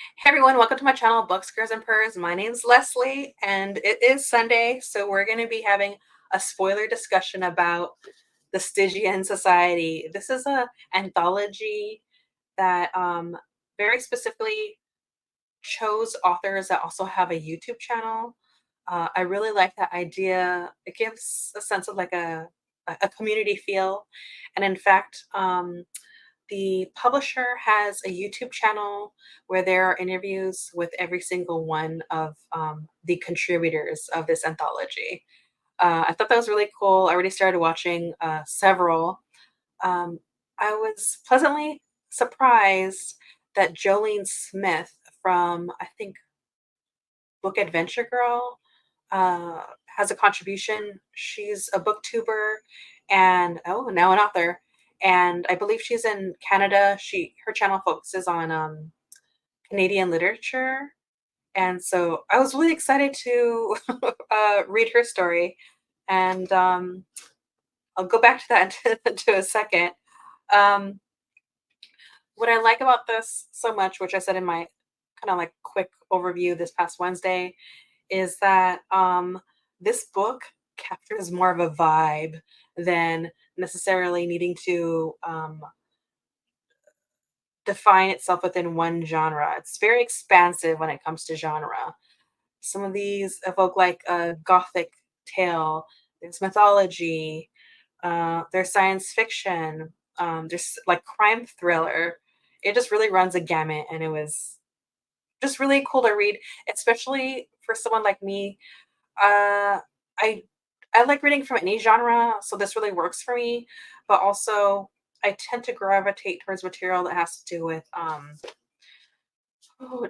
Hey everyone, welcome to my channel, Books, Girls, and Purrs. My name's Leslie, and it is Sunday, so we're going to be having a spoiler discussion about the Stygian Society. This is a anthology that very specifically chose authors that also have a YouTube channel. I really like that idea. It gives a sense of like a community feel, and in fact, the publisher has a YouTube channel where there are interviews with every single one of the contributors of this anthology. I thought that was really cool. I already started watching several. Um, I was pleasantly surprised that Jolene Smith from, I think, Book Adventure Girl has a contribution. She's a booktuber and now an author. And I believe she's in Canada. Her channel focuses on Canadian literature. And so I was really excited to read her story. And I'll go back to that into a second. Um, what I like about this so much, which I said in my kind of like quick overview this past Wednesday, is that this book captures more of a vibe than necessarily needing to define itself within one genre. It's very expansive when it comes to genre. Some of these evoke like a gothic tale, there's mythology, there's science fiction, there's like crime thriller. It just really runs a gamut, and it was just really cool to read, especially for someone like me. Uh, I I like reading from any genre, so this really works for me. But also, I tend to gravitate towards material that has to do with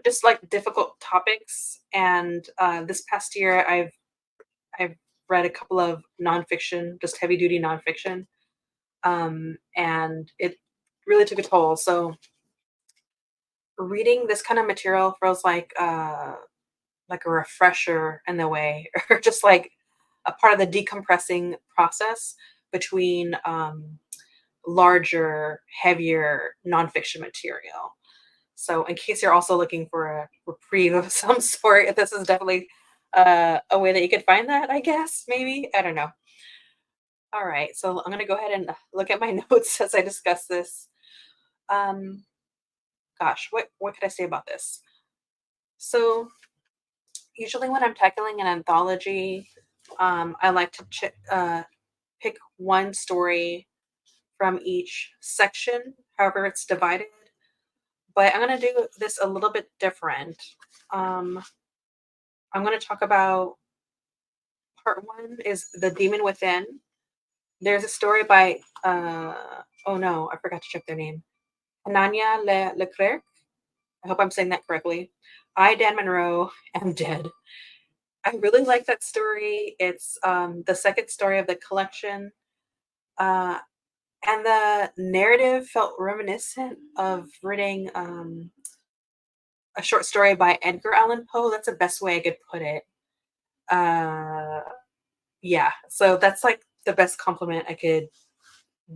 just like difficult topics. And this past year, I've read a couple of nonfiction, just heavy duty nonfiction, and it really took a toll. So reading this kind of material feels like a refresher in the way, or just like a part of the decompressing process between larger, heavier nonfiction material. So, in case you're also looking for a reprieve of some sort, this is definitely a way that you could find that, I guess, maybe. I don't know. All right. So, I'm going to go ahead and look at my notes as I discuss this. Um, Gosh, what could I say about this? So, usually when I'm tackling an anthology, I like to pick one story from each section, however it's divided. But I'm going to do this a little bit different. Um, I'm going to talk about part one is The Demon Within. There's a story by, oh no, I forgot to check their name. Ananya Leclerc. I hope I'm saying that correctly. I, Dan Monroe, am dead. I really like that story. It's the second story of the collection. Uh, and the narrative felt reminiscent of reading a short story by Edgar Allan Poe. That's the best way I could put it. Uh, yeah, so that's like the best compliment I could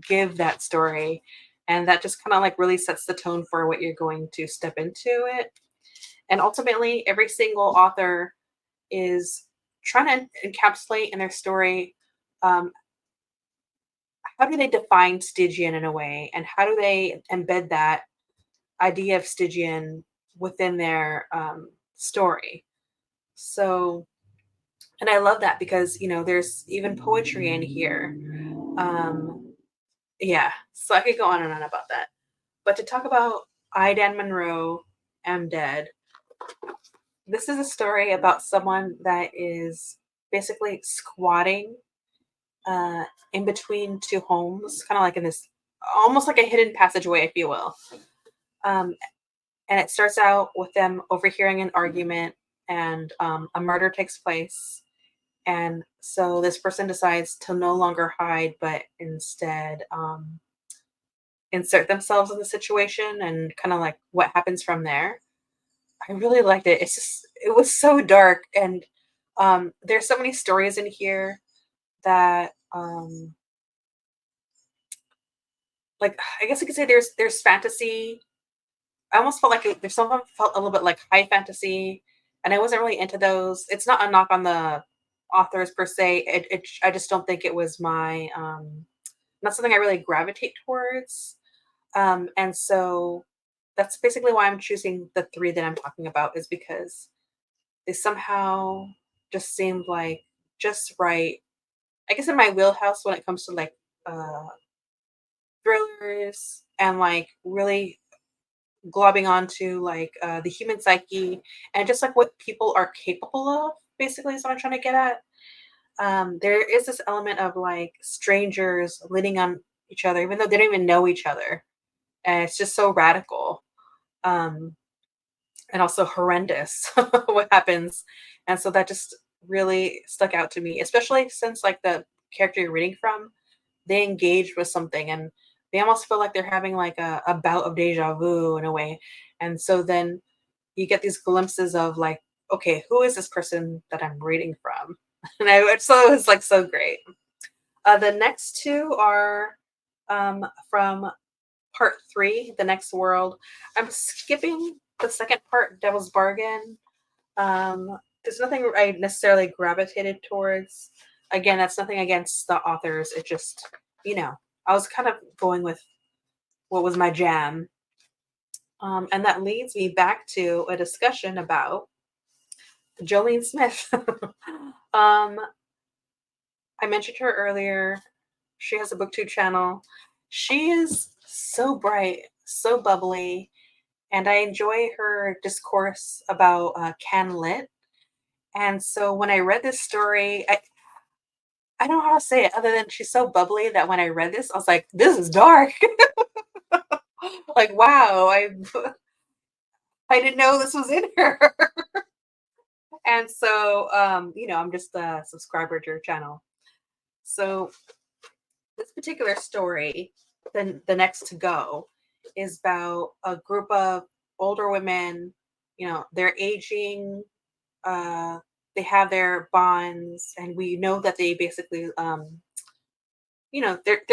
give that story. And that just kind of like really sets the tone for what you're going to step into it. And ultimately, every single author is trying to encapsulate in their story, um, how do they define Stygian in a way, and how do they embed that idea of Stygian within their story. So, and I love that because there's even poetry in here. Um, yeah, so I could go on and on about that. But to talk about I, Dan Monroe, am dead. This is a story about someone that is basically squatting uh, in between two homes, kind of like in this, almost like a hidden passageway, if you will. Um, and it starts out with them overhearing an argument, and a murder takes place. And so this person decides to no longer hide, but instead insert themselves in the situation and kind of like what happens from there. I really liked it. It was so dark. And there's so many stories in here that, like, I guess I could say there's fantasy, I almost felt like there's some of them felt a little bit like high fantasy, and I wasn't really into those. It's not a knock on the authors per se. I just don't think it was my not something I really gravitate towards. And so that's basically why I'm choosing the three that I'm talking about, is because they somehow just seemed like just right. I guess in my wheelhouse when it comes to like uh thrillers and like really globbing onto like the human psyche and just like what people are capable of, basically is what I'm trying to get at. There is this element of like strangers leaning on each other even though they don't even know each other, and it's just so radical, um, and also horrendous what happens. And so that just really stuck out to me, especially since like the character you're reading from, they engage with something and they almost feel like they're having like a bout of deja vu in a way. And so then you get these glimpses of like, okay, who is this person that I'm reading from? And so it was like so great. The next two are from part three, The Next World. I'm skipping the second part, Devil's Bargain. There's nothing I necessarily gravitated towards. Again, that's nothing against the authors. It just, you know, I was kind of going with what was my jam. And that leads me back to a discussion about Jolene Smith. um, I mentioned her earlier. She has a booktube channel. She is so bright, so bubbly, and I enjoy her discourse about can lit. And so when I read this story, I don't know how to say it other than she's so bubbly that when I read this, I was like, this is dark. Like, wow, I didn't know this was in her. And so I'm just a subscriber to her channel. So this particular story, the next to go, is about a group of older women. They're aging, uh they have their bonds, and we know that they basically they're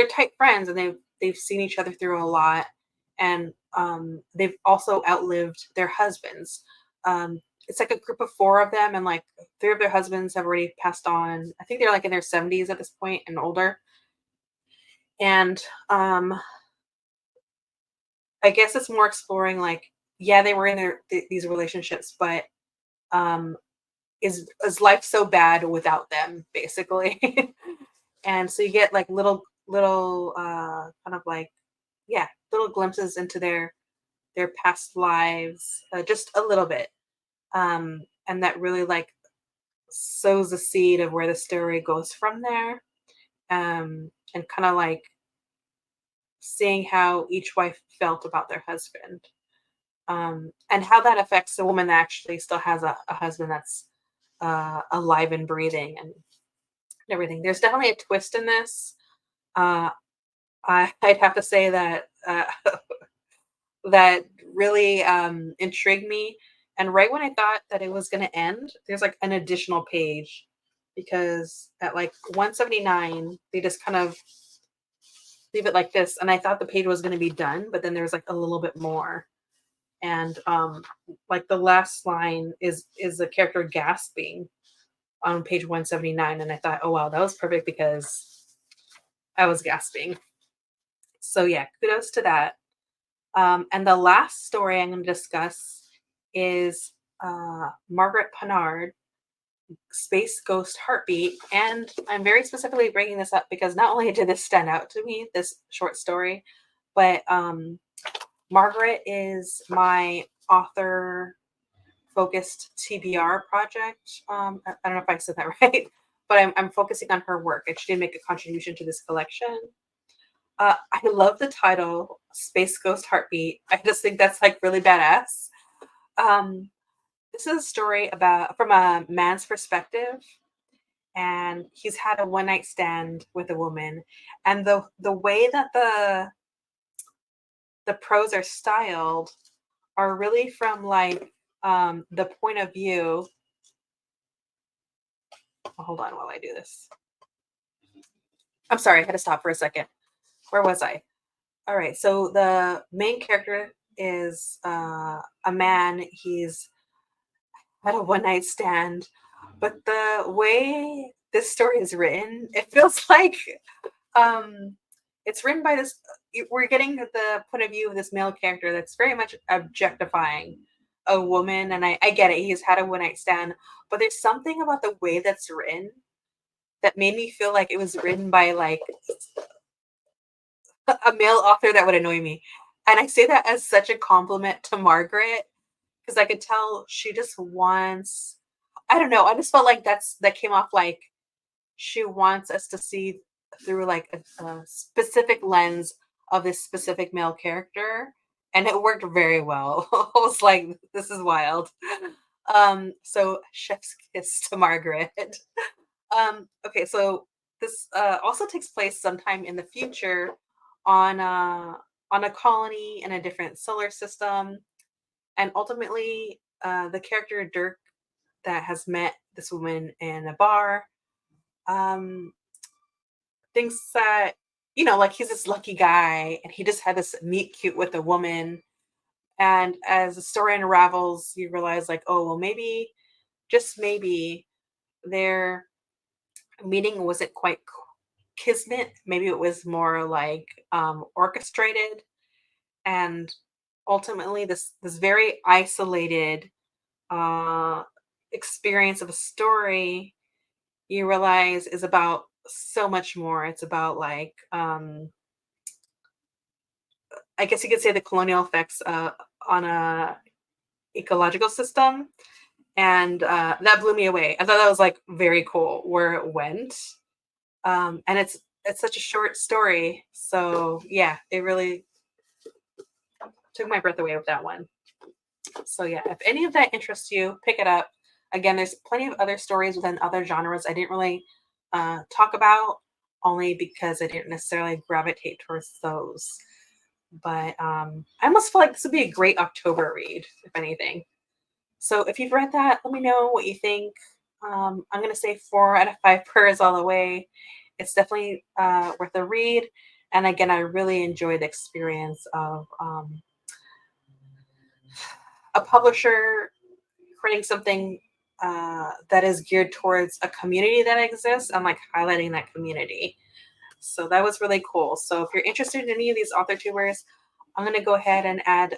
tight friends, and they've seen each other through a lot, and they've also outlived their husbands. It's like a group of four of them, and like three of their husbands have already passed on. I think they're like in their 70s at this point and older. And I guess it's more exploring like, yeah, they were in these relationships, but um is life so bad without them, basically? And so you get like little kind of like, yeah, little glimpses into their past lives, just a little bit. And that really like sows the seed of where the story goes from there. And kind of like seeing how each wife felt about their husband, and how that affects the woman that actually still has a husband that's alive and breathing and everything. There's definitely a twist in this. Uh, I'd have to say that that really intrigued me. And right when I thought that it was going to end, there's like an additional page, because at like 179, they just kind of leave it like this. And I thought the page was going to be done, but then there's like a little bit more. And like the last line is the character gasping on page 179. And I thought, oh wow, that was perfect because I was gasping. So yeah, kudos to that. And the last story I'm going to discuss is Margaret Pennard, Space Ghost Heartbeat. And I'm very specifically bringing this up because not only did this stand out to me, this short story, but Margaret is my author focused TBR project. I don't know if I said that right, but I'm focusing on her work, and she did make a contribution to this collection. I love the title, Space Ghost Heartbeat. I just think that's like really badass. Um, this is a story about from a man's perspective, and he's had a one night stand with a woman, and the way that the prose are styled are really from like the point of view. Oh, hold on while I do this. I'm sorry, I had to stop for a second. Where was I? All right, so the main character, is a man. He's had a one night stand, but the way this story is written, it feels like um, it's written by this. We're getting the point of view of this male character that's very much objectifying a woman, and I get it. He's had a one night stand, but there's something about the way that's written that made me feel like it was written by like a male author that would annoy me. And I say that as such a compliment to Margaret because I could tell she just wants. I don't know. I just felt like that came off like she wants us to see through like a specific lens of this specific male character, and it worked very well. I was like, this is wild. So chef's kiss to Margaret. Okay, so this also takes place sometime in the future on a colony in a different solar system, and ultimately, the character Dirk that has met this woman in a bar um, thinks that like he's this lucky guy, and he just had this meet cute with a woman. And as the story unravels, you realize like, oh well, maybe just maybe their meeting wasn't quite kismet. Maybe it was more like orchestrated, and ultimately this very isolated uh, experience of a story you realize is about so much more. It's about like I guess you could say the colonial effects on a ecological system, and that blew me away. I thought that was like very cool where it went, and it's such a short story, so yeah, it really took my breath away with that one. So yeah, if any of that interests you, pick it up. Again, there's plenty of other stories within other genres I didn't really talk about, only because I didn't necessarily gravitate towards those. But I almost feel like this would be a great October read, if anything. So if you've read that, let me know what you think. I'm gonna say 4 out of 5 purrs all the way. It's definitely worth a read. And again, I really enjoyed the experience of a publisher creating something that is geared towards a community that exists and like highlighting that community. So that was really cool. So if you're interested in any of these author tubers, I'm going to go ahead and add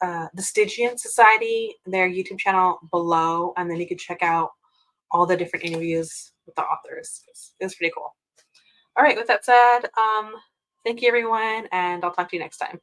the Stygian Society, their YouTube channel below, and then you can check out all the different interviews with the authors. It was pretty cool. All right, with that said, thank you everyone, and I'll talk to you next time.